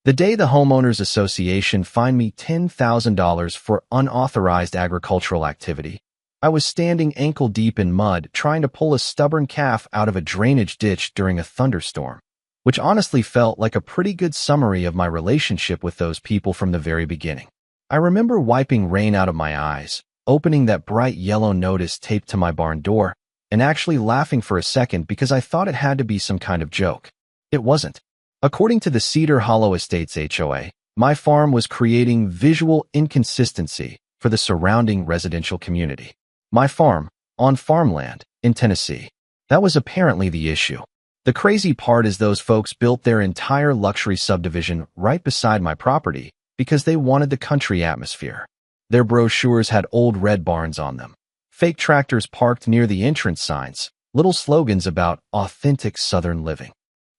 The day the Homeowners Association fined me $10,000 for unauthorized agricultural activity, I was standing ankle-deep in mud trying to pull a stubborn calf out of a drainage ditch during a thunderstorm, which honestly felt like a pretty good summary of my relationship with those people from the very beginning. I remember wiping rain out of my eyes, opening that bright yellow notice taped to my barn door, and actually laughing for a second because I thought it had to be some kind of joke. It wasn't. According to the Cedar Hollow Estates HOA, my farm was creating visual inconsistency for the surrounding residential community. My farm, on farmland, in Tennessee. That was apparently the issue. The crazy part is those folks built their entire luxury subdivision right beside my property because they wanted the country atmosphere. Their brochures had old red barns on them, fake tractors parked near the entrance signs, little slogans about authentic Southern living.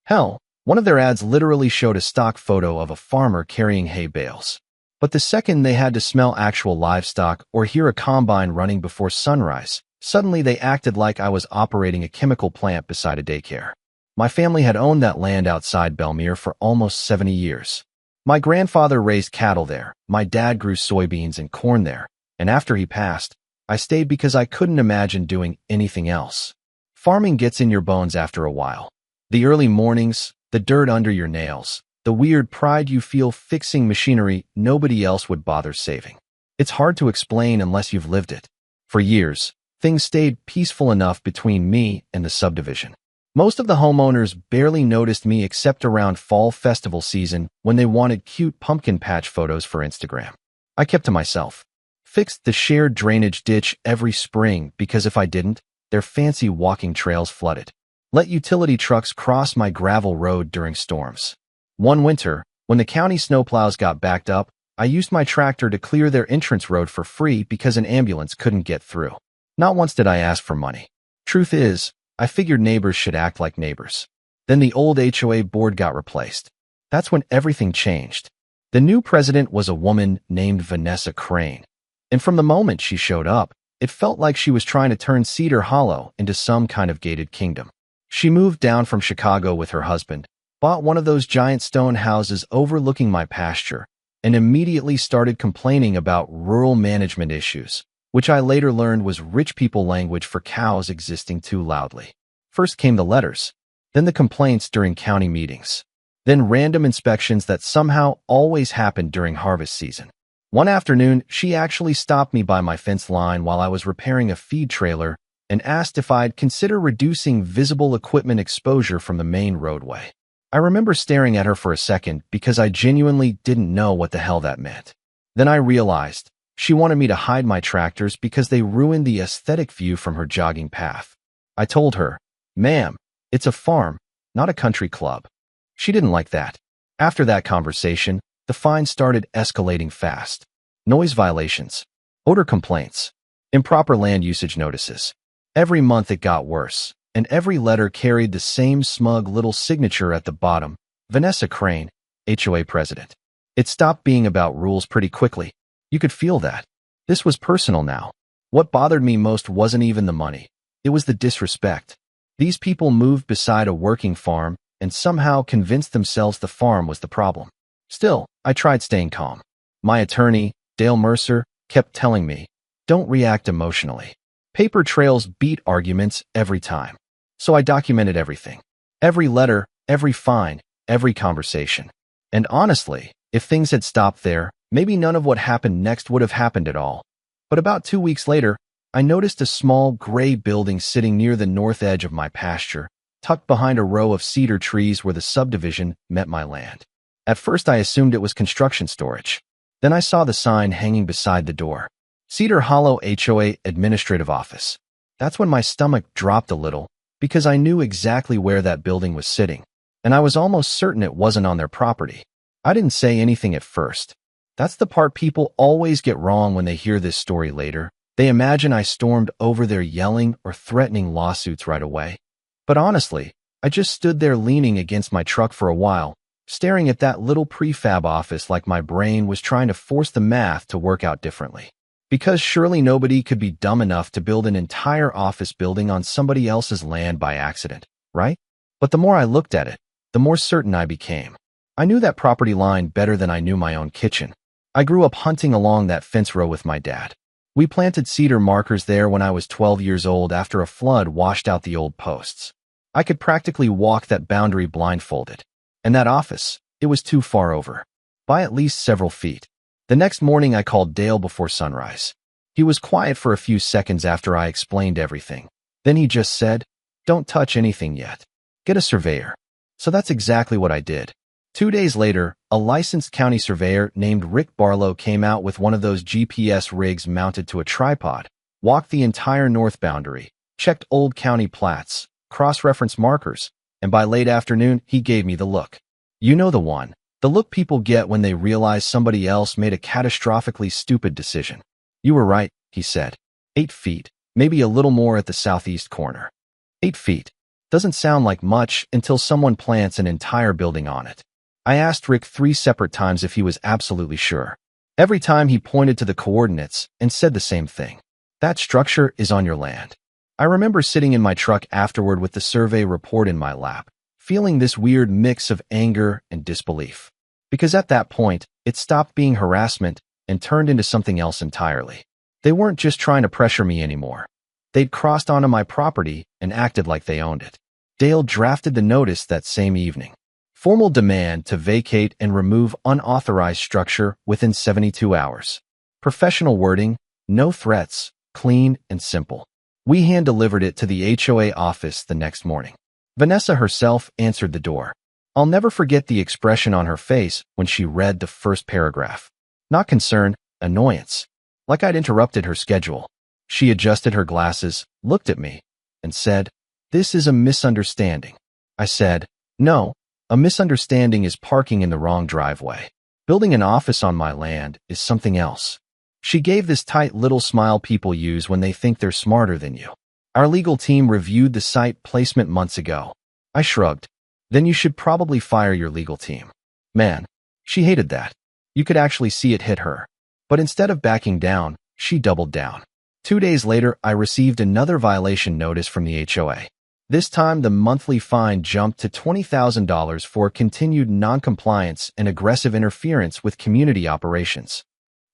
Hell, one of their ads literally showed a stock photo of a farmer carrying hay bales. But the second they had to smell actual livestock or hear a combine running before sunrise, suddenly they acted like I was operating a chemical plant beside a daycare. My family had owned that land outside Belmere for almost 70 years. My grandfather raised cattle there, my dad grew soybeans and corn there, and after he passed, I stayed because I couldn't imagine doing anything else. Farming gets in your bones after a while. The early mornings, the dirt under your nails, the weird pride you feel fixing machinery nobody else would bother saving. It's hard to explain unless you've lived it. For years, things stayed peaceful enough between me and the subdivision. Most of the homeowners barely noticed me except around fall festival season when they wanted cute pumpkin patch photos for Instagram. I kept to myself. Fixed the shared drainage ditch every spring because if I didn't, their fancy walking trails flooded. Let utility trucks cross my gravel road during storms. One winter, when the county snowplows got backed up, I used my tractor to clear their entrance road for free because an ambulance couldn't get through. Not once did I ask for money. Truth is, I figured neighbors should act like neighbors. Then the old HOA board got replaced. That's when everything changed. The new president was a woman named Vanessa Crane. And from the moment she showed up, it felt like she was trying to turn Cedar Hollow into some kind of gated kingdom. She moved down from Chicago with her husband, bought one of those giant stone houses overlooking my pasture, and immediately started complaining about rural management issues, which I later learned was rich people language for cows existing too loudly. First came the letters, then the complaints during county meetings, then random inspections that somehow always happened during harvest season. One afternoon, she actually stopped me by my fence line while I was repairing a feed trailer and asked if I'd consider reducing visible equipment exposure from the main roadway. I remember staring at her for a second because I genuinely didn't know what the hell that meant. Then I realized she wanted me to hide my tractors because they ruined the aesthetic view from her jogging path. I told her, "Ma'am, it's a farm, not a country club." She didn't like that. After that conversation, the fines started escalating fast. Noise violations, odor complaints, improper land usage notices. Every month it got worse, and every letter carried the same smug little signature at the bottom, Vanessa Crane, HOA president. It stopped being about rules pretty quickly. You could feel that. This was personal now. What bothered me most wasn't even the money. It was the disrespect. These people moved beside a working farm and somehow convinced themselves the farm was the problem. Still, I tried staying calm. My attorney, Dale Mercer, kept telling me, "Don't react emotionally. Paper trails beat arguments every time." So I documented everything. Every letter, every fine, every conversation. And honestly, if things had stopped there, maybe none of what happened next would have happened at all. But about 2 weeks later, I noticed a small gray building sitting near the north edge of my pasture, tucked behind a row of cedar trees where the subdivision met my land. At first I assumed it was construction storage. Then I saw the sign hanging beside the door. Cedar Hollow HOA Administrative Office. That's when my stomach dropped a little, because I knew exactly where that building was sitting, and I was almost certain it wasn't on their property. I didn't say anything at first. That's the part people always get wrong when they hear this story later. They imagine I stormed over there yelling or threatening lawsuits right away. But honestly, I just stood there leaning against my truck for a while, staring at that little prefab office like my brain was trying to force the math to work out differently. Because surely nobody could be dumb enough to build an entire office building on somebody else's land by accident, right? But the more I looked at it, the more certain I became. I knew that property line better than I knew my own kitchen. I grew up hunting along that fence row with my dad. We planted cedar markers there when I was 12 years old after a flood washed out the old posts. I could practically walk that boundary blindfolded. And that office, it was too far over. By at least several feet. The next morning I called Dale before sunrise. He was quiet for a few seconds after I explained everything. Then he just said, "Don't touch anything yet. Get a surveyor." So that's exactly what I did. 2 days later, a licensed county surveyor named Rick Barlow came out with one of those GPS rigs mounted to a tripod, walked the entire north boundary, checked old county plats, cross-reference markers, and by late afternoon, he gave me the look. You know the one. The look people get when they realize somebody else made a catastrophically stupid decision. "You were right," he said. 8 feet, maybe a little more at the southeast corner. 8 feet. Doesn't sound like much until someone plants an entire building on it. I asked Rick 3 separate times if he was absolutely sure. Every time he pointed to the coordinates and said the same thing. "That structure is on your land." I remember sitting in my truck afterward with the survey report in my lap, feeling this weird mix of anger and disbelief. Because at that point, it stopped being harassment and turned into something else entirely. They weren't just trying to pressure me anymore. They'd crossed onto my property and acted like they owned it. Dale drafted the notice that same evening. Formal demand to vacate and remove unauthorized structure within 72 hours. Professional wording, no threats, clean and simple. We hand-delivered it to the HOA office the next morning. Vanessa herself answered the door. I'll never forget the expression on her face when she read the first paragraph. Not concern, annoyance. Like I'd interrupted her schedule. She adjusted her glasses, looked at me, and said, "This is a misunderstanding." I said, "No. A misunderstanding is parking in the wrong driveway. Building an office on my land is something else." She gave this tight little smile people use when they think they're smarter than you. "Our legal team reviewed the site placement months ago." I shrugged. "Then you should probably fire your legal team." Man, she hated that. You could actually see it hit her. But instead of backing down, she doubled down. 2 days later, I received another violation notice from the HOA. This time, the monthly fine jumped to $20,000 for continued noncompliance and aggressive interference with community operations.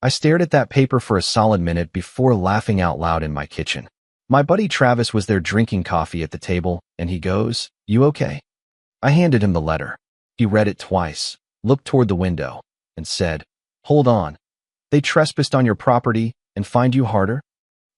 I stared at that paper for a solid minute before laughing out loud in my kitchen. My buddy Travis was there drinking coffee at the table, and he goes, "You okay?" I handed him the letter. He read it twice, looked toward the window, and said, "Hold on. They trespassed on your property and fined you harder?"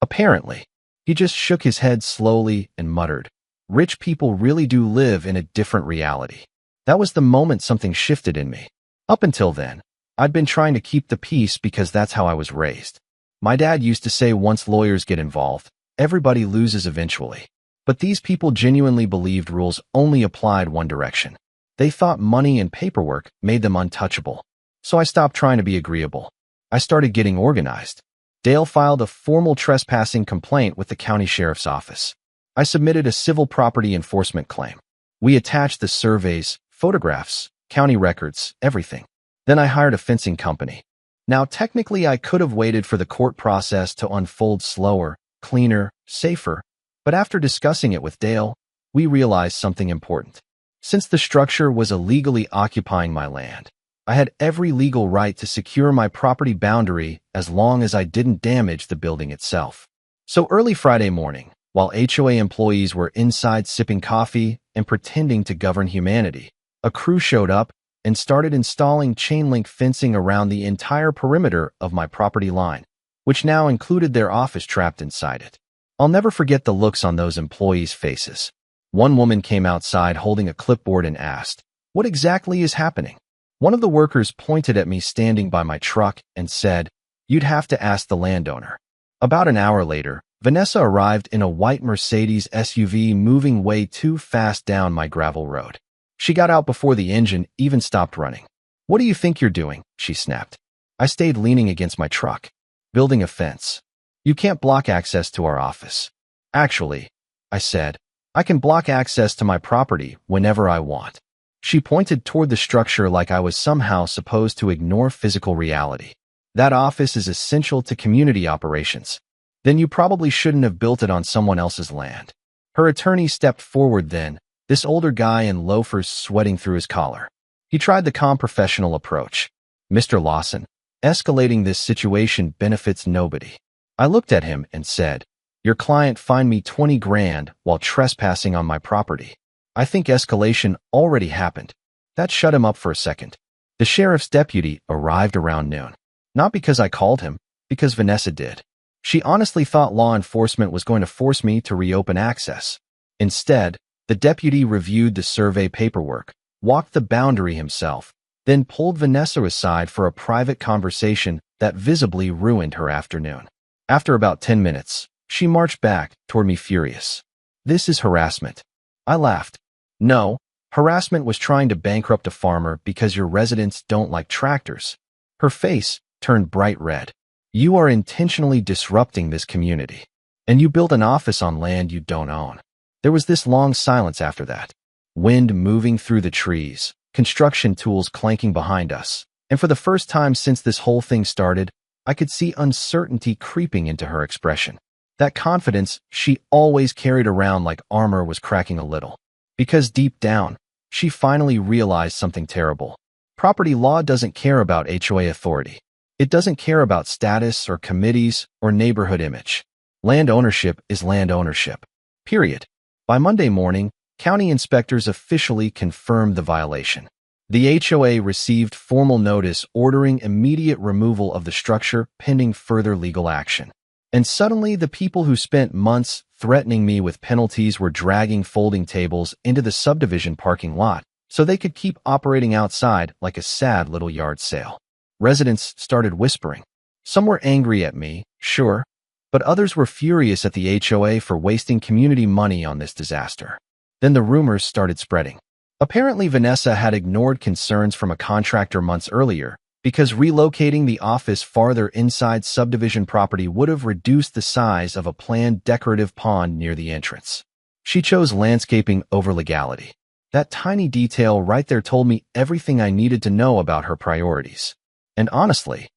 Apparently. He just shook his head slowly and muttered, "Rich people really do live in a different reality." That was the moment something shifted in me. Up until then, I'd been trying to keep the peace because that's how I was raised. My dad used to say once lawyers get involved, everybody loses eventually. But these people genuinely believed rules only applied one direction. They thought money and paperwork made them untouchable. So I stopped trying to be agreeable. I started getting organized. Dale filed a formal trespassing complaint with the county sheriff's office. I submitted a civil property enforcement claim. We attached the surveys, photographs, county records, everything. Then I hired a fencing company. Now, technically, I could have waited for the court process to unfold slower, cleaner, safer, but after discussing it with Dale, we realized something important. Since the structure was illegally occupying my land, I had every legal right to secure my property boundary as long as I didn't damage the building itself. So early Friday morning, while HOA employees were inside sipping coffee and pretending to govern humanity, a crew showed up and started installing chain-link fencing around the entire perimeter of my property line, which now included their office trapped inside it. I'll never forget the looks on those employees' faces. One woman came outside holding a clipboard and asked, "What exactly is happening?" One of the workers pointed at me standing by my truck and said, "You'd have to ask the landowner." About an hour later, Vanessa arrived in a white Mercedes SUV moving way too fast down my gravel road. She got out before the engine even stopped running. "What do you think you're doing?" she snapped. I stayed leaning against my truck. "Building a fence. You can't block access to our office." "Actually," I said, "I can block access to my property whenever I want." She pointed toward the structure like I was somehow supposed to ignore physical reality. "That office is essential to community operations. Then you probably shouldn't have built it on someone else's land." Her attorney stepped forward then, this older guy in loafers sweating through his collar. He tried the calm professional approach. "Mr. Lawson, escalating this situation benefits nobody." I looked at him and said, "Your client fined me 20 grand while trespassing on my property. I think escalation already happened." That shut him up for a second. The sheriff's deputy arrived around noon. Not because I called him, because Vanessa did. She honestly thought law enforcement was going to force me to reopen access. Instead, the deputy reviewed the survey paperwork, walked the boundary himself, then pulled Vanessa aside for a private conversation that visibly ruined her afternoon. After about 10 minutes, she marched back toward me furious. "This is harassment." I laughed. "No, harassment was trying to bankrupt a farmer because your residents don't like tractors." Her face turned bright red. "You are intentionally disrupting this community. And you built an office on land you don't own." There was this long silence after that. Wind moving through the trees, construction tools clanking behind us. And for the first time since this whole thing started, I could see uncertainty creeping into her expression. That confidence she always carried around like armor was cracking a little. Because deep down, she finally realized something terrible. Property law doesn't care about HOA authority. It doesn't care about status or committees or neighborhood image. Land ownership is land ownership. Period. By Monday morning, county inspectors officially confirmed the violation. The HOA received formal notice ordering immediate removal of the structure pending further legal action. And suddenly, the people who spent months threatening me with penalties were dragging folding tables into the subdivision parking lot so they could keep operating outside like a sad little yard sale. Residents started whispering. Some were angry at me, sure, but others were furious at the HOA for wasting community money on this disaster. Then the rumors started spreading. Apparently, Vanessa had ignored concerns from a contractor months earlier because relocating the office farther inside subdivision property would have reduced the size of a planned decorative pond near the entrance. She chose landscaping over legality. That tiny detail right there told me everything I needed to know about her priorities. And honestly,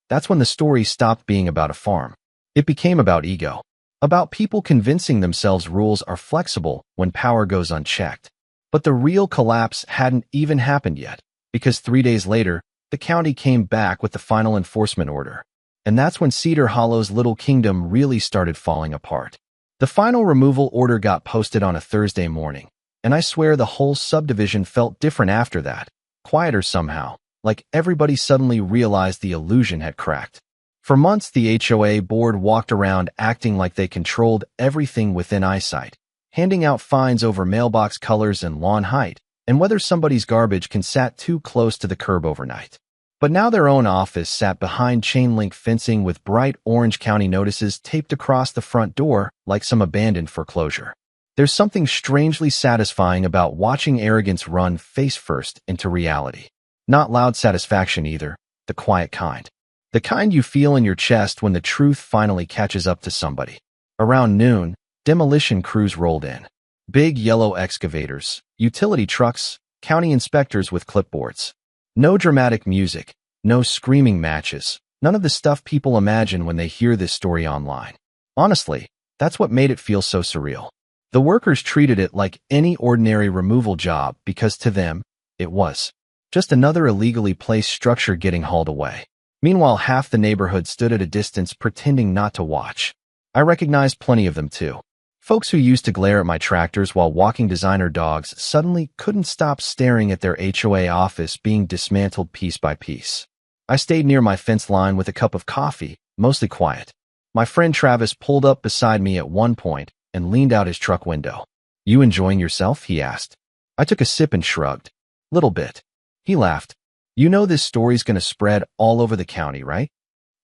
that's when the story stopped being about a farm. It became about ego. About people convincing themselves rules are flexible when power goes unchecked. But the real collapse hadn't even happened yet, because 3 days later, the county came back with the final enforcement order. And that's when Cedar Hollow's little kingdom really started falling apart. The final removal order got posted on a Thursday morning, and I swear the whole subdivision felt different after that, quieter somehow, like everybody suddenly realized the illusion had cracked. For months, the HOA board walked around acting like they controlled everything within eyesight, handing out fines over mailbox colors and lawn height, and whether somebody's garbage can sat too close to the curb overnight. But now their own office sat behind chain-link fencing with bright orange county notices taped across the front door like some abandoned foreclosure. There's something strangely satisfying about watching arrogance run face-first into reality. Not loud satisfaction either, the quiet kind. The kind you feel in your chest when the truth finally catches up to somebody. Around noon, demolition crews rolled in. Big yellow excavators, utility trucks, county inspectors with clipboards. No dramatic music, no screaming matches, none of the stuff people imagine when they hear this story online. Honestly, that's what made it feel so surreal. The workers treated it like any ordinary removal job because to them, it was just another illegally placed structure getting hauled away. Meanwhile, half the neighborhood stood at a distance pretending not to watch. I recognized plenty of them too. Folks who used to glare at my tractors while walking designer dogs suddenly couldn't stop staring at their HOA office being dismantled piece by piece. I stayed near my fence line with a cup of coffee, mostly quiet. My friend Travis pulled up beside me at one point and leaned out his truck window. "You enjoying yourself?" he asked. I took a sip and shrugged. "Little bit." He laughed. "You know this story's gonna spread all over the county, right?"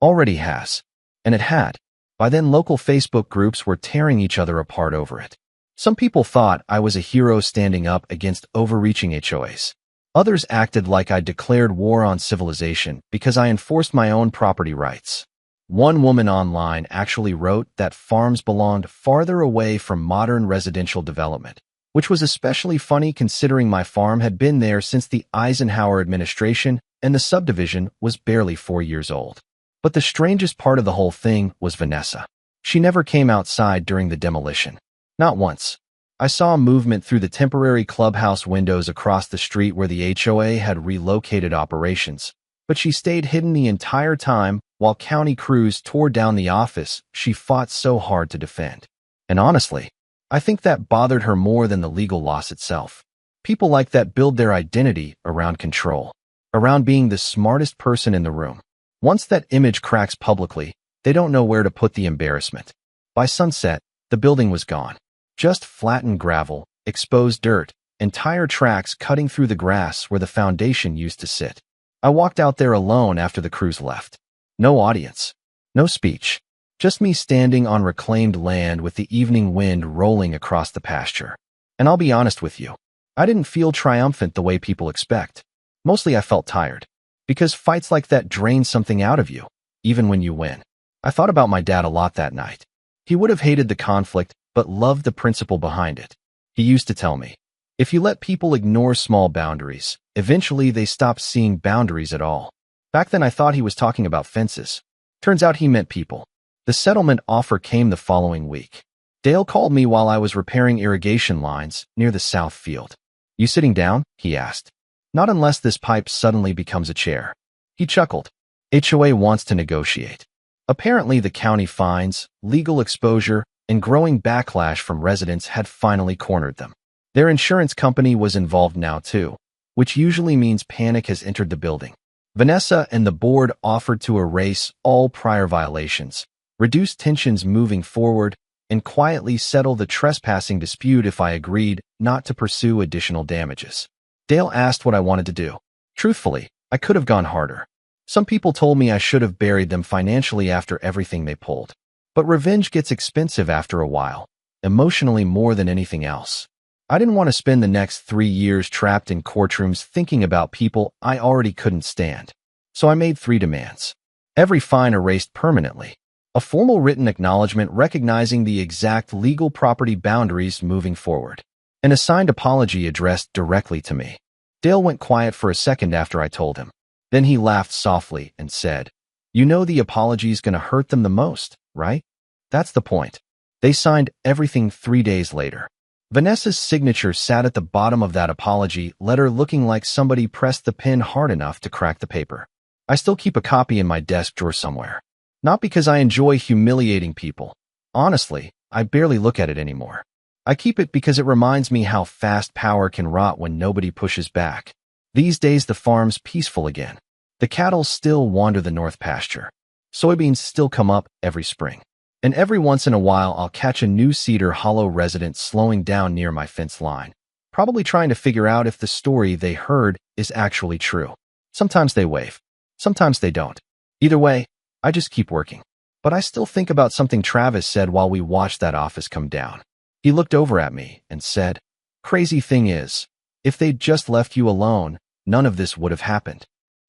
Already has. And it had. By then, local Facebook groups were tearing each other apart over it. Some people thought I was a hero standing up against overreaching HOAs. Others acted like I declared war on civilization because I enforced my own property rights. One woman online actually wrote that farms belonged farther away from modern residential development, which was especially funny considering my farm had been there since the Eisenhower administration and the subdivision was barely 4 years old. But the strangest part of the whole thing was Vanessa. She never came outside during the demolition. Not once. I saw movement through the temporary clubhouse windows across the street where the HOA had relocated operations, but she stayed hidden the entire time while county crews tore down the office she fought so hard to defend. And honestly, I think that bothered her more than the legal loss itself. People like that build their identity around control, around being the smartest person in the room. Once that image cracks publicly, they don't know where to put the embarrassment. By sunset, the building was gone. Just flattened gravel, exposed dirt, and tire tracks cutting through the grass where the foundation used to sit. I walked out there alone after the crews left. No audience. No speech. Just me standing on reclaimed land with the evening wind rolling across the pasture. And I'll be honest with you, I didn't feel triumphant the way people expect. Mostly I felt tired. Because fights like that drain something out of you, even when you win. I thought about my dad a lot that night. He would have hated the conflict, but loved the principle behind it. He used to tell me, if you let people ignore small boundaries, eventually they stop seeing boundaries at all. Back then I thought he was talking about fences. Turns out he meant people. The settlement offer came the following week. Dale called me while I was repairing irrigation lines near the south field. You sitting down? He asked. Not unless this pipe suddenly becomes a chair. He chuckled. HOA wants to negotiate. Apparently the county fines, legal exposure, and growing backlash from residents had finally cornered them. Their insurance company was involved now too, which usually means panic has entered the building. Vanessa and the board offered to erase all prior violations, reduce tensions moving forward, and quietly settle the trespassing dispute if I agreed not to pursue additional damages. Dale asked what I wanted to do. Truthfully, I could have gone harder. Some people told me I should have buried them financially after everything they pulled. But revenge gets expensive after a while, emotionally more than anything else. I didn't want to spend the next 3 years trapped in courtrooms thinking about people I already couldn't stand. So I made 3 demands. Every fine erased permanently. A formal written acknowledgement recognizing the exact legal property boundaries moving forward. An assigned apology addressed directly to me. Dale went quiet for a second after I told him. Then he laughed softly and said, "You know the apology's gonna hurt them the most, right? That's the point." They signed everything 3 days later. Vanessa's signature sat at the bottom of that apology letter looking like somebody pressed the pen hard enough to crack the paper. I still keep a copy in my desk drawer somewhere. Not because I enjoy humiliating people. Honestly, I barely look at it anymore. I keep it because it reminds me how fast power can rot when nobody pushes back. These days the farm's peaceful again. The cattle still wander the north pasture. Soybeans still come up every spring. And every once in a while I'll catch a new Cedar Hollow resident slowing down near my fence line, probably trying to figure out if the story they heard is actually true. Sometimes they wave. Sometimes they don't. Either way, I just keep working. But I still think about something Travis said while we watched that office come down. He looked over at me and said, "Crazy thing is, if they'd just left you alone, none of this would have happened."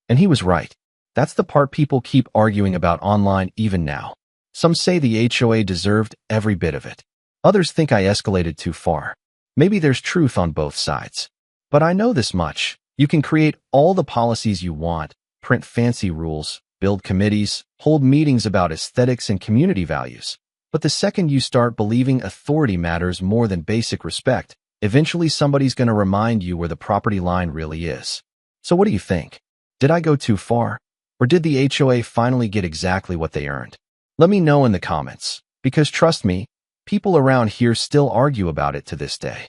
And he was right. That's the part people keep arguing about online even now. Some say the HOA deserved every bit of it. Others think I escalated too far. Maybe there's truth on both sides. But I know this much. You can create all the policies you want, print fancy rules, build committees, hold meetings about aesthetics and community values. But the second you start believing authority matters more than basic respect, eventually somebody's going to remind you where the property line really is. So what do you think? Did I go too far? Or did the HOA finally get exactly what they earned? Let me know in the comments, because trust me, people around here still argue about it to this day.